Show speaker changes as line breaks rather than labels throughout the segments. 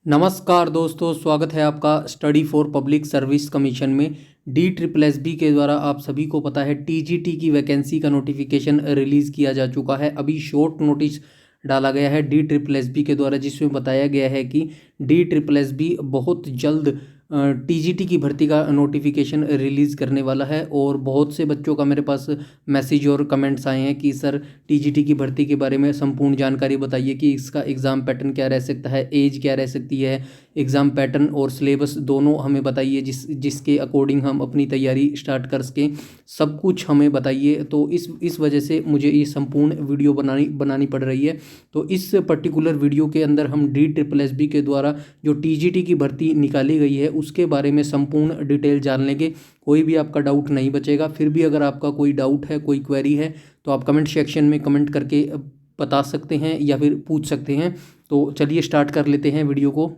नमस्कार दोस्तों, स्वागत है आपका study for public service commission में। DSSB के द्वारा आप सभी को पता है TGT की वैकेंसी का नोटिफिकेशन रिलीज़ किया जा चुका है। अभी शॉर्ट नोटिस डाला गया है DSSB के द्वारा, जिसमें बताया गया है कि DSSB बहुत जल्द TGT की भर्ती का नोटिफिकेशन रिलीज़ करने वाला है। और बहुत से बच्चों का मेरे पास मैसेज और कमेंट्स आए हैं कि सर TGT की भर्ती के बारे में संपूर्ण जानकारी बताइए कि इसका एग्ज़ाम पैटर्न क्या रह सकता है, एज क्या रह सकती है, एग्ज़ाम पैटर्न और सिलेबस दोनों हमें बताइए, जिसके अकॉर्डिंग हम अपनी तैयारी स्टार्ट कर सकें। सब कुछ हमें बताइए। तो इस वजह से मुझे ये संपूर्ण वीडियो बनानी पड़ रही है। तो इस पर्टिकुलर वीडियो के अंदर हम DSSB के द्वारा जो TGT की भर्ती निकाली गई है उसके बारे में संपूर्ण डिटेल जान लेंगे। कोई भी आपका डाउट नहीं बचेगा। फिर भी अगर आपका कोई डाउट है, कोई क्वेरी है, तो आप कमेंट सेक्शन में कमेंट करके बता सकते हैं या फिर पूछ सकते हैं। तो चलिए स्टार्ट कर लेते हैं वीडियो को।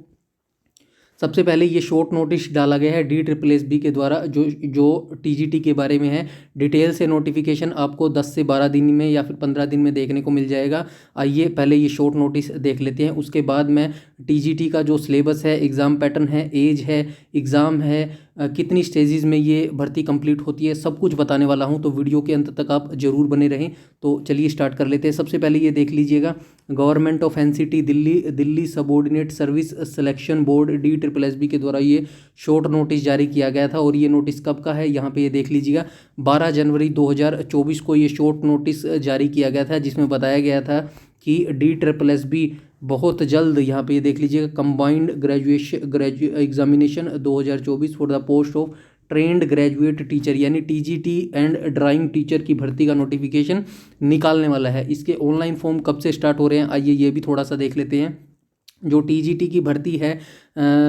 सबसे पहले ये शॉर्ट नोटिस डाला गया है DSSB के द्वारा, जो TGT के बारे में है। डिटेल से नोटिफिकेशन आपको 10 से 12 दिन में या फिर 15 दिन में देखने को मिल जाएगा। आइए पहले ये शॉर्ट नोटिस देख लेते हैं, उसके बाद मैं TGT का जो सिलेबस है, एग्ज़ाम पैटर्न है, एज है, एग्ज़ाम है, कितनी स्टेजेस में ये भर्ती कंप्लीट होती है, सब कुछ बताने वाला हूँ। तो वीडियो के अंत तक आप ज़रूर बने रहें। तो चलिए स्टार्ट कर लेते हैं। सबसे पहले ये देख लीजिएगा, government of NCT Delhi subordinate service selection board DSSB के द्वारा ये शॉर्ट नोटिस जारी किया गया था। और ये नोटिस कब का है, यहाँ पे ये देख लीजिएगा, 12 जनवरी 2024 को ये शॉर्ट नोटिस जारी किया गया था, जिसमें बताया गया था कि DSSB बहुत जल्द, यहाँ पे ये देख लीजिएगा, combined graduate examination 2024 for the post of trained graduate teacher यानी TGT एंड ड्राइंग टीचर की भर्ती का नोटिफिकेशन निकालने वाला है। इसके ऑनलाइन फॉर्म कब से स्टार्ट हो रहे हैं, आइए ये भी थोड़ा सा देख लेते हैं। जो TGT की भर्ती है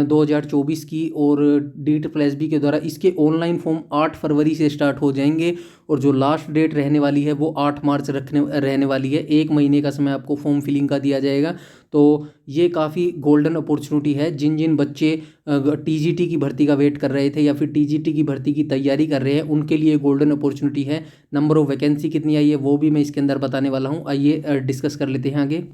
2024 की, और DSSB के द्वारा इसके ऑनलाइन फॉर्म 8 फरवरी से स्टार्ट हो जाएंगे। और जो लास्ट डेट रहने वाली है वो 8 मार्च रहने वाली है। 1 महीने का समय आपको फॉर्म फिलिंग का दिया जाएगा। तो ये काफ़ी गोल्डन अपॉर्चुनिटी है। जिन जिन बच्चे TGT की भर्ती का वेट कर रहे थे या फिर TGT की भर्ती की तैयारी कर रहे हैं, उनके लिए गोल्डन अपॉर्चुनिटी है। नंबर ऑफ वैकेंसी कितनी आई है वो भी मैं इसके अंदर बताने वाला हूँ। आइए डिस्कस कर लेते हैं आगे।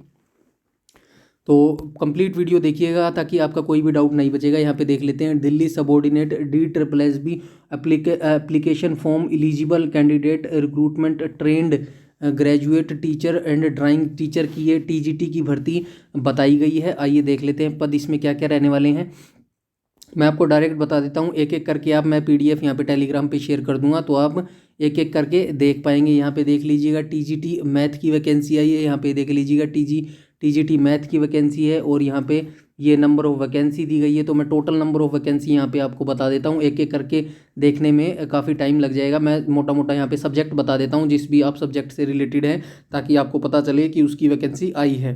तो कंप्लीट वीडियो देखिएगा ताकि आपका कोई भी डाउट नहीं बचेगा। यहाँ पे देख लेते हैं, Delhi subordinate DSSB application form eligible candidate recruitment trained graduate teacher and drawing teacher की ये TGT की भर्ती बताई गई है। आइए देख लेते हैं पद इसमें क्या क्या रहने वाले हैं। मैं आपको डायरेक्ट बता देता हूँ, एक एक करके आप, मैं PDF यहाँ पे टेलीग्राम पे शेयर कर दूंगा, तो आप एक एक करके देख पाएंगे। यहाँ पे देख लीजिएगा, TGT मैथ की वैकेंसी आई है। यहाँ पे देख लीजिएगा TGT मैथ की वैकेंसी है, और यहाँ पे ये नंबर ऑफ़ वैकेंसी दी गई है। तो मैं टोटल नंबर ऑफ़ वैकेंसी यहाँ पे आपको बता देता हूँ। एक एक करके देखने में काफ़ी टाइम लग जाएगा। मैं मोटा मोटा यहाँ पे सब्जेक्ट बता देता हूँ, जिस भी आप सब्जेक्ट से रिलेटेड है, ताकि आपको पता चले कि उसकी वैकेंसी आई है।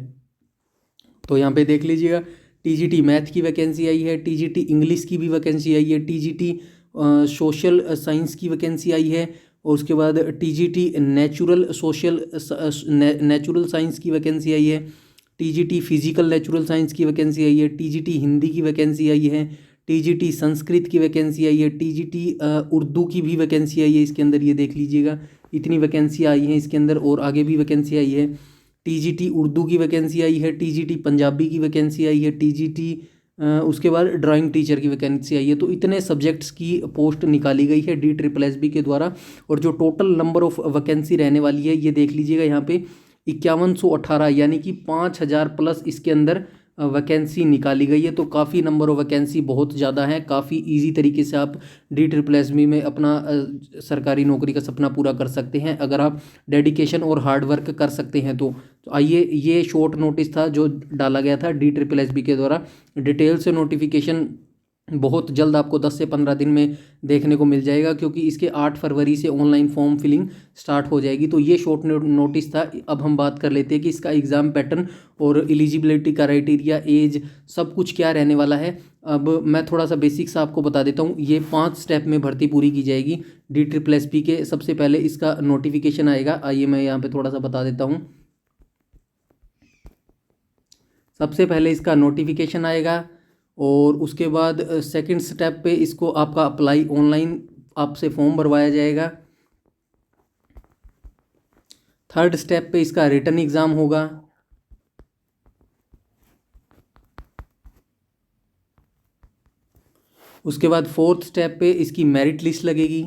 तो यहाँ पे देख लीजिएगा, TGT मैथ की वैकेंसी आई है, TGT इंग्लिश की भी वैकेंसी आई है, TGT सोशल साइंस की वैकेंसी आई है, और उसके बाद TGT नेचुरल साइंस की वैकेंसी आई है, TGT फिजिकल नेचुरल साइंस की वैकेंसी आई है, TGT हिंदी की वैकेंसी आई है, TGT संस्कृत की वैकेंसी आई है, TGT उर्दू की भी वैकेंसी आई है। इसके अंदर ये देख लीजिएगा, इतनी वैकेंसी आई हैं इसके अंदर, और आगे भी वैकेंसी आई है। TGT उर्दू की वैकेंसी आई है, TGT पंजाबी की वैकेंसी आई है, TGT उसके बाद ड्राइंग टीचर की वैकेंसी आई है। तो इतने सब्जेक्ट्स की पोस्ट निकाली गई है DSSB के द्वारा। और जो टोटल नंबर ऑफ वैकेंसी रहने वाली है, ये देख लीजिएगा, यहाँ पे 5118 यानी कि 5000 प्लस इसके अंदर वैकेंसी निकाली गई है। तो काफ़ी नंबर ऑफ वैकेंसी बहुत ज़्यादा है। काफ़ी इजी तरीके से आप DSSB में अपना सरकारी नौकरी का सपना पूरा कर सकते हैं, अगर आप डेडिकेशन और हार्ड वर्क कर सकते हैं। तो आइए, ये शॉर्ट नोटिस था जो डाला गया था DSSB के द्वारा। डिटेल से नोटिफिकेशन बहुत जल्द आपको 10 से 15 दिन में देखने को मिल जाएगा, क्योंकि इसके 8 फरवरी से ऑनलाइन फॉर्म फिलिंग स्टार्ट हो जाएगी। तो ये शॉर्ट नोटिस था। अब हम बात कर लेते हैं कि इसका एग्ज़ाम पैटर्न और एलिजिबिलिटी क्राइटेरिया, एज, सब कुछ क्या रहने वाला है। अब मैं थोड़ा सा बेसिक्स आपको बता देता हूँ। ये 5 स्टेप में भर्ती पूरी की जाएगी DSSB के। सबसे पहले इसका नोटिफिकेशन आएगा, आइए मैं यहाँ पर थोड़ा सा बता देता हूँ। सबसे पहले इसका नोटिफिकेशन आएगा, और उसके बाद सेकंड स्टेप पे इसको आपका अप्लाई ऑनलाइन आपसे फॉर्म भरवाया जाएगा। थर्ड स्टेप पे इसका रिटन एग्ज़ाम होगा। उसके बाद फोर्थ स्टेप पे इसकी मेरिट लिस्ट लगेगी।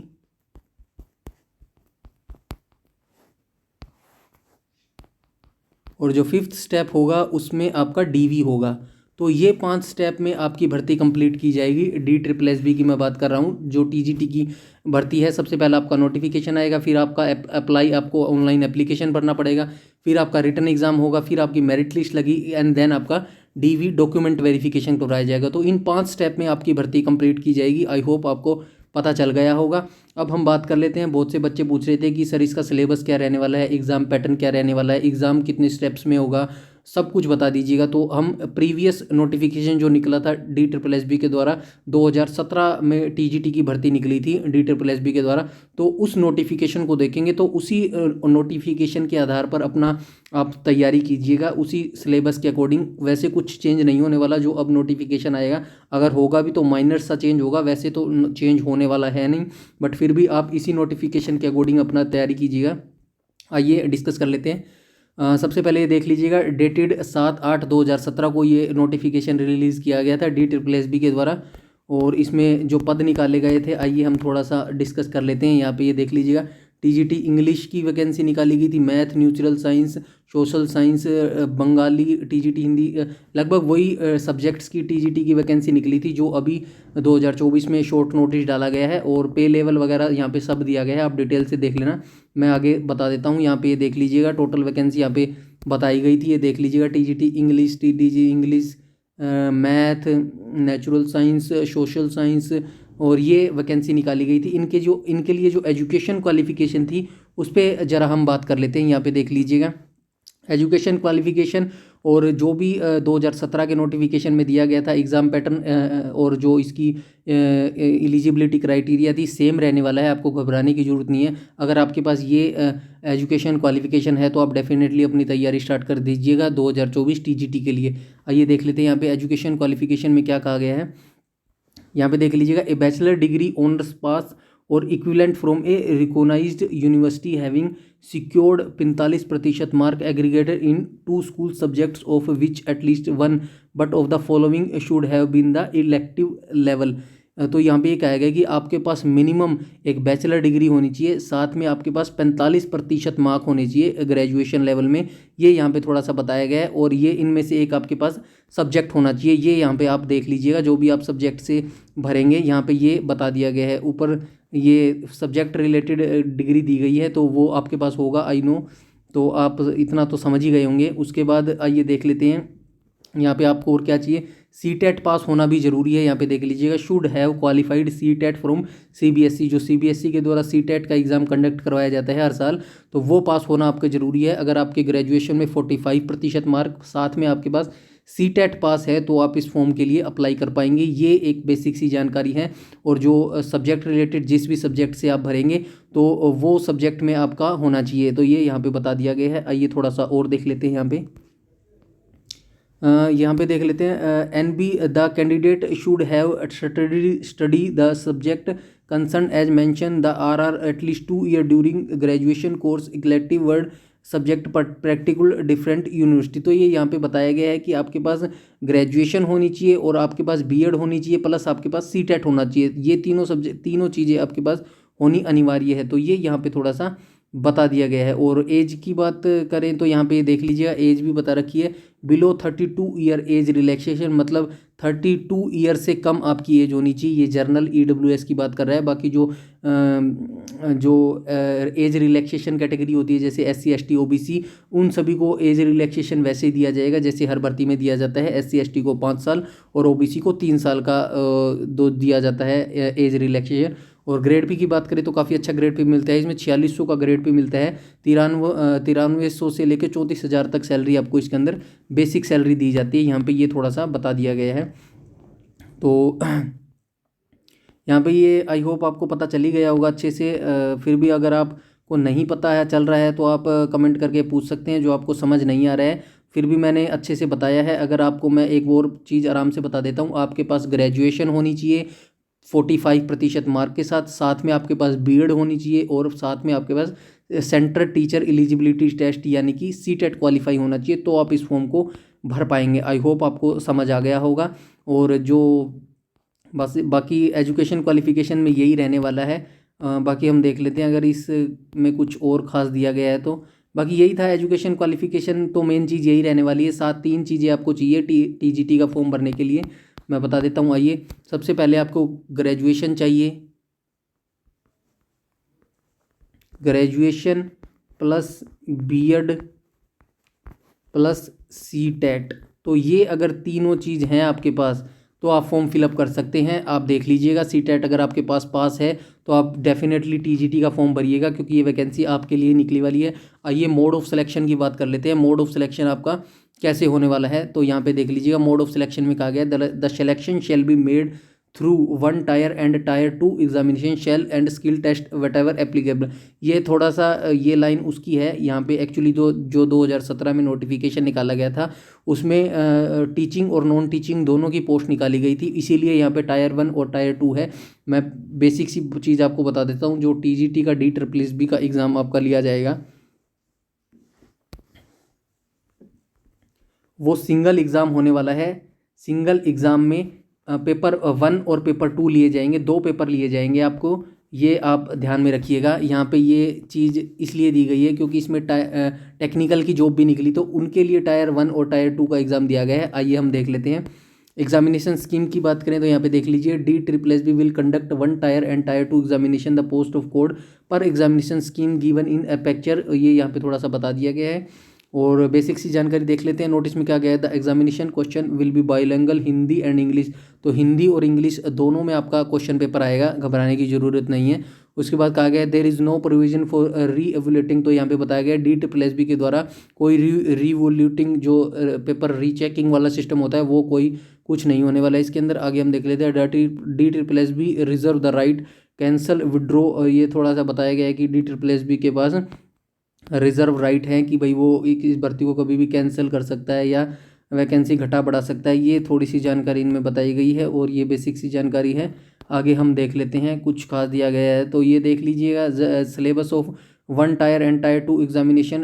और जो फिफ्थ स्टेप होगा उसमें आपका डीवी होगा। तो ये 5 स्टेप में आपकी भर्ती कंप्लीट की जाएगी। DSSB की मैं बात कर रहा हूँ, जो TGT की भर्ती है। सबसे पहले आपका नोटिफिकेशन आएगा, फिर आपका अप्लाई, आपको ऑनलाइन एप्लीकेशन भरना पड़ेगा, फिर आपका रिटन एग्जाम होगा, फिर आपकी मेरिट लिस्ट लगी एंड देन आपका DV डॉक्यूमेंट वेरिफिकेशन करवाया जाएगा। तो इन 5 स्टेप में आपकी भर्ती कंप्लीट की जाएगी। आई होप आपको पता चल गया होगा। अब हम बात कर लेते हैं, बहुत से बच्चे पूछ रहे थे कि सर इसका सिलेबस क्या रहने वाला है, एग्ज़ाम पैटर्न क्या रहने वाला है, एग्ज़ाम कितने स्टेप्स में होगा, सब कुछ बता दीजिएगा। तो हम प्रीवियस नोटिफिकेशन जो निकला था DSSB के द्वारा, 2017 में TGT की भर्ती निकली थी DSSB के द्वारा, तो उस नोटिफिकेशन को देखेंगे। तो उसी नोटिफिकेशन के आधार पर अपना आप तैयारी कीजिएगा, उसी सिलेबस के अकॉर्डिंग। वैसे कुछ चेंज नहीं होने वाला जो अब नोटिफिकेशन आएगा, अगर होगा भी तो माइनर सा चेंज होगा, वैसे तो चेंज होने वाला है नहीं, बट फिर भी आप इसी नोटिफिकेशन के अकॉर्डिंग अपना तैयारी कीजिएगा। आइए डिस्कस कर लेते हैं। सबसे पहले ये देख लीजिएगा, डेटेड 7/8/2017 को ये नोटिफिकेशन रिलीज़ किया गया था DSSB के द्वारा, और इसमें जो पद निकाले गए थे आइए हम थोड़ा सा डिस्कस कर लेते हैं। यहाँ पे ये देख लीजिएगा, TGT इंग्लिश की वैकेंसी निकाली गई थी, math, neutral science, social science, Bengali, TGT Hindi, लगभग वही सब्जेक्ट्स की TGT की वैकेंसी निकली थी जो अभी 2024 में शॉर्ट नोटिस डाला गया है। और पे लेवल वगैरह यहाँ पे सब दिया गया है, आप डिटेल से देख लेना, मैं आगे बता देता हूँ। यहाँ पे ये देख लीजिएगा, टोटल वैकेंसी यहाँ पे बताई गई थी, ये देख लीजिएगा, TGT English, TDG English, math, natural science, social science, और ये वैकेंसी निकाली गई थी। इनके लिए जो एजुकेशन क्वालिफिकेशन थी उस पर ज़रा हम बात कर लेते हैं। यहाँ पे देख लीजिएगा, एजुकेशन क्वालिफिकेशन और जो भी 2017 के नोटिफिकेशन में दिया गया था एग्ज़ाम पैटर्न और जो इसकी एलिजिबिलिटी क्राइटेरिया थी, सेम रहने वाला है, आपको घबराने की ज़रूरत नहीं है। अगर आपके पास ये एजुकेशन क्वालिफिकेशन है तो आप डेफिनेटली अपनी तैयारी स्टार्ट कर दीजिएगा 2024 TGT के लिए। आइए देख लेते हैं यहाँ पे एजुकेशन क्वालिफिकेशन में क्या कहा गया है। यहाँ पे देख लीजिएगा, a bachelor degree honours pass और equivalent from a recognised university having secured 45% mark aggregated in 2 school subjects of which at least 1 but of the following should have been the elective level. तो यहाँ पे ये कहा गया कि आपके पास मिनिमम एक बैचलर डिग्री होनी चाहिए, साथ में आपके पास 45% मार्क होने चाहिए ग्रेजुएशन लेवल में, ये यहाँ पे थोड़ा सा बताया गया है। और ये इनमें से एक आपके पास सब्जेक्ट होना चाहिए, ये यहाँ पे आप देख लीजिएगा, जो भी आप सब्जेक्ट से भरेंगे यहाँ पे ये बता दिया गया है। ऊपर ये सब्जेक्ट रिलेटेड डिग्री दी गई है तो वो आपके पास होगा, आई नो, तो आप इतना तो समझ ही गए होंगे। उसके बाद आइए देख लेते हैं यहाँ पे आपको और क्या चाहिए। CTET पास होना भी जरूरी है, यहाँ पे देख लीजिएगा, should have qualified CTET from CBSE, जो CBSE के द्वारा CTET का एग्ज़ाम कंडक्ट करवाया जाता है हर साल, तो वो पास होना आपका ज़रूरी है। अगर आपके ग्रेजुएशन में 45% मार्क साथ में आपके पास CTET पास है तो आप इस फॉर्म के लिए अप्लाई कर पाएंगे। ये एक बेसिक सी जानकारी है। और जो सब्जेक्ट रिलेटेड जिस भी सब्जेक्ट से आप भरेंगे तो वो सब्जेक्ट में आपका होना चाहिए, तो ये यहाँ पे बता दिया गया है। आइए थोड़ा सा और देख लेते हैं यहाँ पे देख लेते हैं, NB the candidate should have study the subject concern as mention the RR at least 2 year during graduation course elective word subject practical different university. तो ये यहाँ पे बताया गया है कि आपके पास ग्रेजुएशन होनी चाहिए और आपके पास BEd होनी चाहिए, प्लस आपके पास CTET होना चाहिए। ये तीनों चीज़ें आपके पास होनी अनिवार्य है, तो ये यहाँ पे थोड़ा सा बता दिया गया है। और एज की बात करें तो यहाँ पे देख लीजिएगा, एज भी बता रखी है, बिलो 32 ईयर एज रिलैक्सेशन, मतलब 32 ईयर से कम आपकी एज होनी चाहिए। ये जर्नल EWS की बात कर रहा है। बाकी जो एज रिलैक्सेशन कैटेगरी होती है जैसे SC ST OBC, उन सभी को एज रिलैक्सेशन वैसे ही दिया जाएगा जैसे हर भर्ती में दिया जाता है। SC ST को 5 साल और OBC को 3 साल का दिया जाता है एज रिलैक्सेशन। और ग्रेड पी की बात करें तो काफ़ी अच्छा ग्रेड पे मिलता है, इसमें 4600 का ग्रेड पे मिलता है। 9300 से लेकर 34,000 तक सैलरी आपको इसके अंदर बेसिक सैलरी दी जाती है। यहाँ पे ये थोड़ा सा बता दिया गया है। तो यहाँ पे ये आई होप आपको पता चल ही गया होगा अच्छे से। फिर भी अगर आपको नहीं पता है चल रहा है तो आप कमेंट करके पूछ सकते हैं, जो आपको समझ नहीं आ रहा है। फिर भी मैंने अच्छे से बताया है। अगर आपको मैं एक और चीज़ आराम से बता देता हूँ, आपके पास ग्रेजुएशन होनी चाहिए 45% मार्क के साथ में आपके पास BEd होनी चाहिए और साथ में आपके पास सेंट्रल टीचर एलिजिबिलिटी टेस्ट यानी कि CTET क्वालिफाई होना चाहिए, तो आप इस फॉर्म को भर पाएंगे। आई होप आपको समझ आ गया होगा। और जो बस बाकी एजुकेशन क्वालिफिकेशन में यही रहने वाला है। बाकी हम देख लेते हैं अगर इस में कुछ और ख़ास दिया गया है तो। बाकी यही था एजुकेशन क्वालिफिकेशन, तो मेन चीज़ यही रहने वाली है। 7 चीज़ें आपको चाहिए टीजीटी का फॉर्म भरने के लिए, मैं बता देता हूँ। आइए, सबसे पहले आपको ग्रेजुएशन चाहिए, graduation plus BEd plus CTET. तो ये अगर तीनों चीज़ हैं आपके पास तो आप फॉर्म फिलअप कर सकते हैं। आप देख लीजिएगा, सीटेट अगर आपके पास है तो आप डेफिनेटली टीजीटी का फॉर्म भरिएगा, क्योंकि ये वैकेंसी आपके लिए निकली वाली है। आइए मोड ऑफ सिलेक्शन की बात कर लेते हैं। मोड ऑफ सिलेक्शन आपका कैसे होने वाला है, तो यहाँ पे देख लीजिएगा, मोड ऑफ सिलेक्शन में कहा गया है the selection shall be made through 1 tier and tier 2 examination shall and skill test whatever applicable. ये थोड़ा सा ये लाइन उसकी है यहाँ पे एक्चुअली, जो 2017 में नोटिफिकेशन निकाला गया था उसमें टीचिंग और नॉन टीचिंग दोनों की पोस्ट निकाली गई थी, इसीलिए यहाँ पे टायर 1 और टायर 2 है। मैं बेसिक सी चीज़ आपको बता देता हूँ, जो टीजीटी का DSSB का एग्ज़ाम आपका लिया जाएगा वो सिंगल एग्ज़ाम होने वाला है। सिंगल एग्ज़ाम में पेपर 1 और पेपर 2 लिए जाएंगे, 2 पेपर लिए जाएंगे आपको। ये आप ध्यान में रखिएगा। यहाँ पे ये चीज़ इसलिए दी गई है क्योंकि इसमें टेक्निकल की जॉब भी निकली, तो उनके लिए टायर 1 और टायर 2 का एग्ज़ाम दिया गया है। आइए हम देख लेते हैं। एग्जामिनेशन स्कीम की बात करें तो यहाँ पे देख लीजिए, DSSB will conduct 1 tier and tier 2 examination the post of code पर एग्जामिनेशन स्कीम गिवन इन अपेक्चर। ये यहाँ पे थोड़ा सा बता दिया गया है। और बेसिक सी जानकारी देख लेते हैं। नोटिस में क्या गया है, the examination question will be bilingual Hindi and English. तो हिंदी और इंग्लिश दोनों में आपका क्वेश्चन पेपर आएगा, घबराने की ज़रूरत नहीं है। उसके बाद कहा गया है there is no provision for reevaluating. तो यहाँ पे बताया गया DSSB के द्वारा कोई रीवोल्यूटिंग जो पेपर रीचेकिंग वाला सिस्टम होता है वो कोई कुछ नहीं होने वाला है इसके अंदर। आगे हम देख लेते हैं, DSSB reserve the right cancel withdraw. ये थोड़ा सा बताया गया है कि DSSB के पास रिजर्व राइट है कि भाई वो इस भर्ती को कभी भी कैंसिल कर सकता है या वैकेंसी घटा बढ़ा सकता है। ये थोड़ी सी जानकारी इनमें बताई गई है और ये बेसिक सी जानकारी है। आगे हम देख लेते हैं, कुछ खास दिया गया है तो ये देख लीजिएगा। Syllabus of 1 tier and tier 2 examination,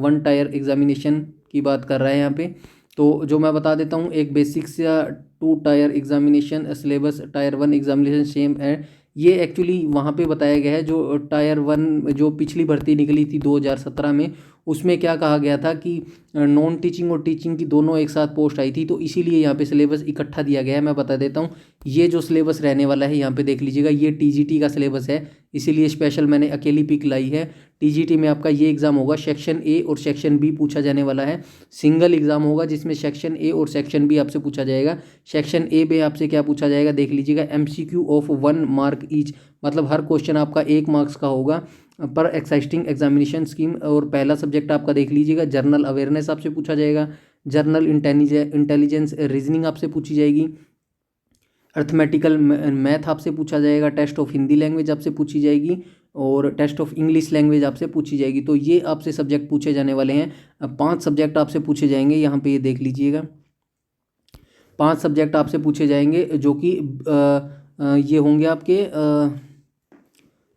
1 tyre examination की बात कर रहा है यहाँ पे। तो जो मैं बता देता हूँ, एक बेसिक सा 2 tyre examination syllabus, tyre 1 examination same है। ये एक्चुअली वहाँ पे बताया गया है जो टायर 1 जो पिछली भर्ती निकली थी 2017 में, उसमें क्या कहा गया था कि नॉन टीचिंग और टीचिंग की दोनों एक साथ पोस्ट आई थी, तो इसीलिए यहाँ पे सिलेबस इकट्ठा दिया गया है। मैं बता देता हूँ, ये जो सिलेबस रहने वाला है यहाँ पे देख लीजिएगा, ये टीजीटी का सिलेबस है, इसीलिए स्पेशल मैंने अकेली पिक लाई है। टीजीटी में आपका ये एग्ज़ाम होगा, सेक्शन ए और सेक्शन बी पूछा जाने वाला है। सिंगल एग्ज़ाम होगा जिसमें सेक्शन ए और सेक्शन बी आपसे पूछा जाएगा। सेक्शन ए में आपसे क्या पूछा जाएगा देख लीजिएगा, MCQ ऑफ 1 मार्क ईच, मतलब हर क्वेश्चन आपका 1 मार्क्स का होगा पर एक्साइटिंग एग्जामिनेशन स्कीम। और पहला सब्जेक्ट आपका देख लीजिएगा, जर्नल अवेयरनेस आपसे पूछा जाएगा, जर्नल इंटेलिजेंस रीजनिंग आपसे पूछी जाएगी, अर्थमेटिकल मैथ आपसे पूछा जाएगा, टेस्ट ऑफ हिंदी लैंग्वेज आपसे पूछी जाएगी और टेस्ट ऑफ इंग्लिश लैंग्वेज आपसे पूछी जाएगी। तो ये आपसे सब्जेक्ट पूछे जाने वाले हैं। 5 सब्जेक्ट आपसे पूछे जाएंगे, यहाँ पे ये देख लीजिएगा, 5 सब्जेक्ट आपसे पूछे जाएंगे जो कि ये होंगे आपके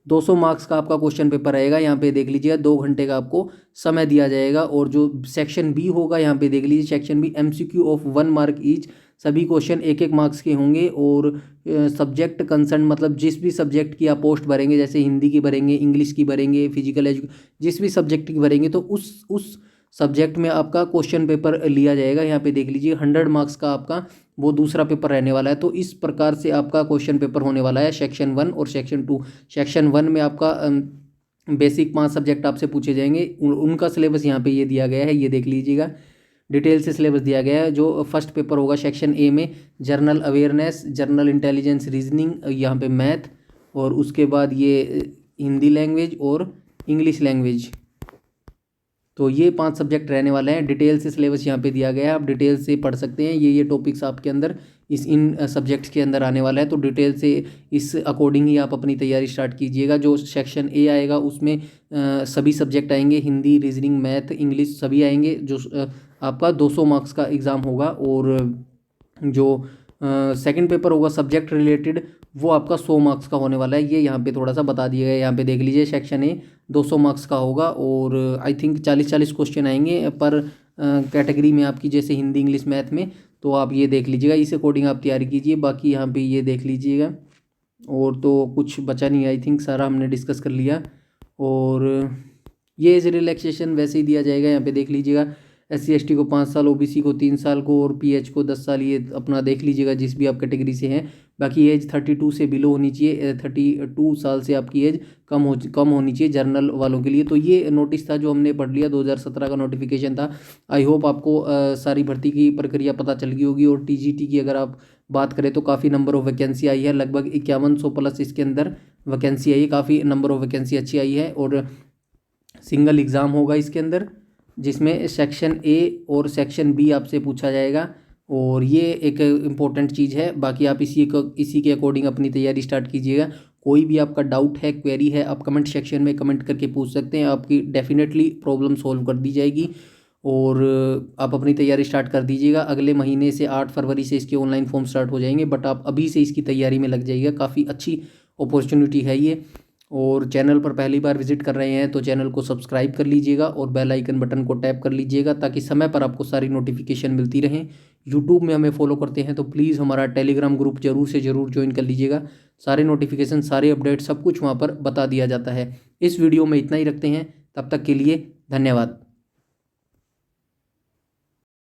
200 मार्क्स का आपका क्वेश्चन पेपर रहेगा। यहाँ पे देख लीजिएगा 2 घंटे का आपको समय दिया जाएगा। और जो सेक्शन बी होगा यहाँ पे देख लीजिए, section B MCQ of 1 mark each, सभी क्वेश्चन 1-1 मार्क्स के होंगे। और सब्जेक्ट कंसर्न मतलब जिस भी सब्जेक्ट की आप पोस्ट भरेंगे, जैसे हिंदी की भरेंगे, इंग्लिश की भरेंगे, फिजिकल जिस भी सब्जेक्ट की भरेंगे तो उस सब्जेक्ट में आपका क्वेश्चन पेपर लिया जाएगा। यहाँ पे देख लीजिए 100 मार्क्स का आपका वो दूसरा पेपर रहने वाला है। तो इस प्रकार से आपका क्वेश्चन पेपर होने वाला है सेक्शन 1 और सेक्शन 2। सेक्शन 1 में आपका बेसिक 5 सब्जेक्ट आपसे पूछे जाएंगे, उनका सिलेबस यहाँ पे ये दिया गया है, ये देख लीजिएगा, डिटेल से सिलेबस दिया गया है। जो फर्स्ट पेपर होगा सेक्शन ए में, journal awareness, journal intelligence reasoning, यहाँ पे मैथ, और उसके बाद ये हिंदी लैंग्वेज और इंग्लिश लैंग्वेज। तो ये 5 सब्जेक्ट रहने वाले हैं। डिटेल से सिलेबस यहाँ पे दिया गया है, आप डिटेल से पढ़ सकते हैं। ये टॉपिक्स आपके अंदर इन सब्जेक्ट्स के अंदर आने वाला है, तो डिटेल से इस अकॉर्डिंग ही आप अपनी तैयारी स्टार्ट कीजिएगा। जो सेक्शन ए आएगा उसमें सभी सब्जेक्ट आएंगे, हिंदी, रीजनिंग, मैथ, इंग्लिश सभी आएंगे। जो आपका 200 मार्क्स का एग्ज़ाम होगा। और जो सेकंड पेपर होगा सब्जेक्ट रिलेटेड, वो आपका 100 मार्क्स का होने वाला है। ये यहाँ पे थोड़ा सा बता दिया गया है, यहाँ पे देख लीजिए, सेक्शन ए 200 मार्क्स का होगा और आई थिंक 40-40 क्वेश्चन आएंगे पर कैटेगरी में आपकी, जैसे हिंदी, इंग्लिश, मैथ में, तो आप ये देख लीजिएगा, इस अकॉर्डिंग आप तैयारी कीजिए। बाकी यहाँ पे ये देख लीजिएगा, और तो कुछ बचा नहीं, आई थिंक सारा हमने डिस्कस कर लिया। और ये एज रिलैक्सेशन वैसे ही दिया जाएगा, यहाँ पे देख लीजिएगा। SC ST को 5 साल, OBC को 3 साल को, और PH को 10 साल, ये अपना देख लीजिएगा जिस भी आप कैटेगरी से हैं। बाकी एज 32 से बिलो होनी चाहिए, 32 साल से आपकी एज कम होनी चाहिए जर्नल वालों के लिए। तो ये नोटिस था जो हमने पढ़ लिया, 2017 का नोटिफिकेशन था। आई होप आपको सारी भर्ती की प्रक्रिया पता चल गई होगी। और TGT की अगर आप बात करें तो काफ़ी नंबर ऑफ वैकेंसी आई है, लगभग 5100 प्लस इसके अंदर वैकेंसी आई है, काफ़ी नंबर ऑफ वैकेंसी अच्छी आई है। और सिंगल एग्ज़ाम होगा इसके अंदर, जिसमें सेक्शन A और सेक्शन B आपसे पूछा जाएगा, और ये एक इम्पोर्टेंट चीज़ है। बाकी आप इसी के अकॉर्डिंग अपनी तैयारी स्टार्ट कीजिएगा। कोई भी आपका डाउट है, क्वेरी है, आप कमेंट सेक्शन में कमेंट करके पूछ सकते हैं, आपकी डेफिनेटली प्रॉब्लम सॉल्व कर दी जाएगी। और आप अपनी तैयारी स्टार्ट कर दीजिएगा। अगले महीने से 8 फरवरी से इसके ऑनलाइन फॉर्म स्टार्ट हो जाएंगे, बट आप अभी से इसकी तैयारी में लग जाइएगा, काफ़ी अच्छी अपॉर्चुनिटी है ये। और चैनल पर पहली बार विजिट कर रहे हैं तो चैनल को सब्सक्राइब कर लीजिएगा, और बेल आइकन बटन को टैप कर लीजिएगा, ताकि समय पर आपको सारी नोटिफिकेशन मिलती रहें। यूट्यूब में हमें फॉलो करते हैं तो प्लीज़ हमारा टेलीग्राम ग्रुप जरूर से ज़रूर ज्वाइन कर लीजिएगा। सारे नोटिफिकेशन, सारे अपडेट, सब कुछ वहाँ पर बता दिया जाता है। इस वीडियो में इतना ही रखते हैं, तब तक के लिए धन्यवाद।